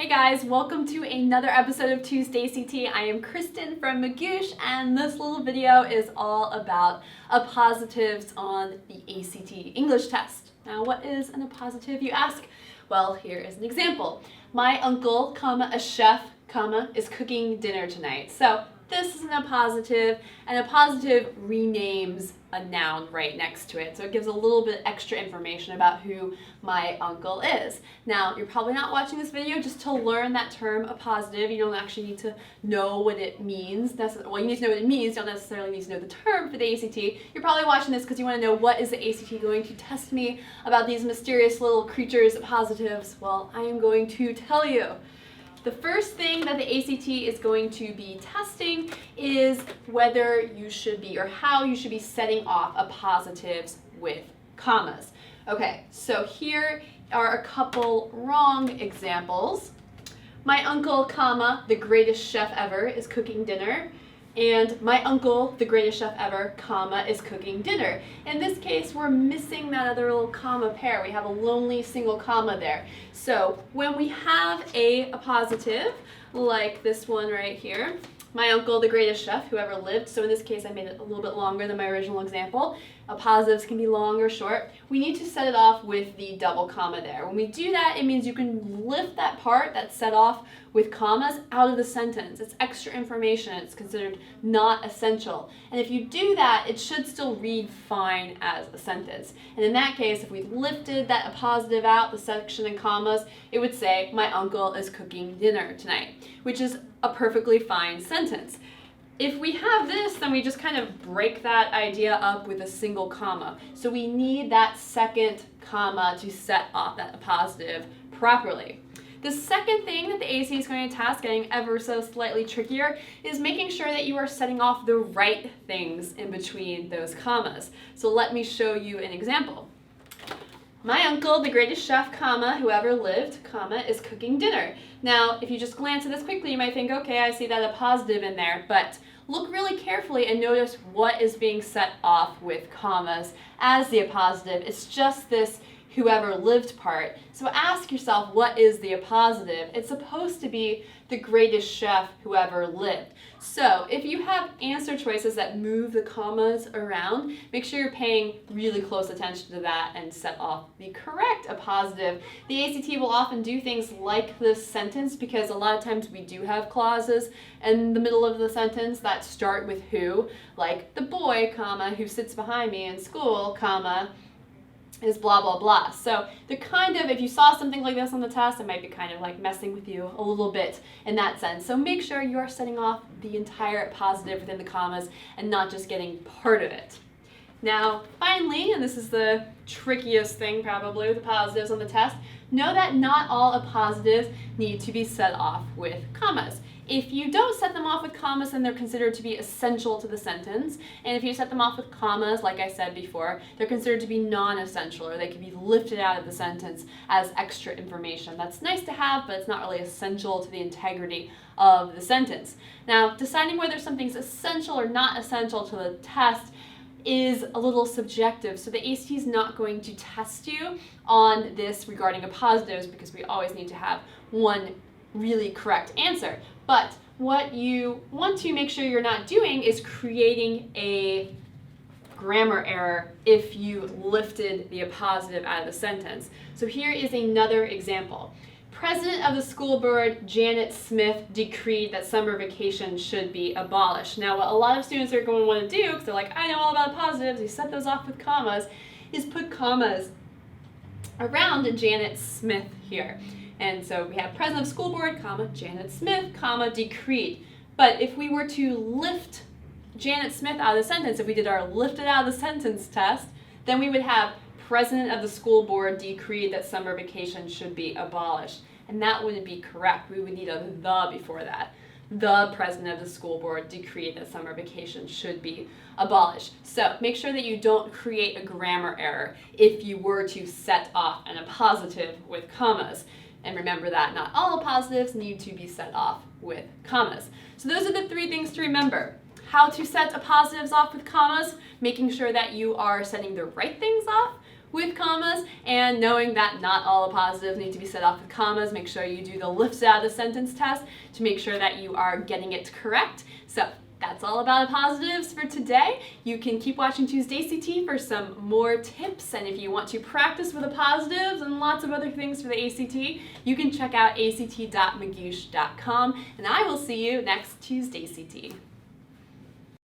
Hey guys, welcome to another episode of Tuesday ACT. I am Kristin from Magoosh, and this little video is all about appositives on the ACT English test. Now, what is an appositive, you ask? Well, here is an example. My uncle, a chef, is cooking dinner tonight. So this is an appositive, and appositive renames a noun right next to it. So it gives a little bit extra information about who my uncle is. Now, you're probably not watching this video just to learn that term appositive. You don't actually need to know what it means. Well, you need to know what it means. You don't necessarily need to know the term for the ACT. You're probably watching this because you want to know, what is the ACT going to test me about these mysterious little creatures, appositives? Well, I am going to tell you. The first thing that the ACT is going to be testing is whether you should be, or how you should be setting off appositives with commas. Okay, so here are a couple wrong examples. My uncle, the greatest chef ever, is cooking dinner. And my uncle, the greatest chef ever, is cooking dinner. In this case, we're missing that other little comma pair. We have a lonely single comma there. So when we have a appositive, like this one right here, my uncle, the greatest chef who ever lived. So in this case, I made it a little bit longer than my original example. Appositives can be long or short. We need to set it off with the double comma there. When we do that, it means you can lift that part that's set off with commas out of the sentence. It's extra information. It's considered not essential. And if you do that, it should still read fine as a sentence. And in that case, if we lifted that appositive out, the section and commas, it would say, my uncle is cooking dinner tonight, which is a perfectly fine sentence. If we have this, then we just kind of break that idea up with a single comma. So we need that second comma to set off that appositive properly. The second thing that the AC is going to test, getting ever so slightly trickier, is making sure that you are setting off the right things in between those commas. So let me show you an example. My uncle, the greatest chef, who ever lived, is cooking dinner. Now, if you just glance at this quickly, you might think, okay, I see that appositive in there, but look really carefully and notice what is being set off with commas as the appositive. It's just this whoever lived part. So ask yourself, what is the appositive? It's supposed to be the greatest chef who ever lived. So if you have answer choices that move the commas around, make sure you're paying really close attention to that and set off the correct appositive. The ACT will often do things like this sentence because a lot of times we do have clauses in the middle of the sentence that start with who, like the boy, who sits behind me in school, is blah, blah, blah. So if you saw something like this on the test, it might be kind of like messing with you a little bit in that sense. So make sure you are setting off the entire appositive within the commas and not just getting part of it. Now, finally, and this is the trickiest thing probably with appositives on the test, know that not all appositives need to be set off with commas. If you don't set them off with commas, then they're considered to be essential to the sentence. And if you set them off with commas, like I said before, they're considered to be non-essential, or they can be lifted out of the sentence as extra information. That's nice to have, but it's not really essential to the integrity of the sentence. Now, deciding whether something's essential or not essential to the test is a little subjective. So the ACT is not going to test you on this regarding appositives because we always need to have one really correct answer. But what you want to make sure you're not doing is creating a grammar error if you lifted the appositive out of the sentence. So here is another example. President of the school board, Janet Smith, decreed that summer vacation should be abolished. Now, what a lot of students are going to want to do, because they're like, I know all about appositives, you set those off with commas, is put commas around Janet Smith here. And so we have president of school board, Janet Smith, decreed. But if we were to lift Janet Smith out of the sentence, if we did our lift it out of the sentence test, then we would have president of the school board decreed that summer vacation should be abolished. And that wouldn't be correct. We would need a the before that. The president of the school board decreed that summer vacation should be abolished. So make sure that you don't create a grammar error if you were to set off an appositive with commas. And remember that not all appositives need to be set off with commas. So those are the three things to remember. How to set appositives off with commas, making sure that you are setting the right things off with commas, and knowing that not all appositives need to be set off with commas. Make sure you do the lifts out of the sentence test to make sure that you are getting it correct. So that's all about appositives for today. You can keep watching Tuesday ACT for some more tips, and if you want to practice with appositives and lots of other things for the ACT, you can check out act.magoosh.com, and I will see you next Tuesday ACT.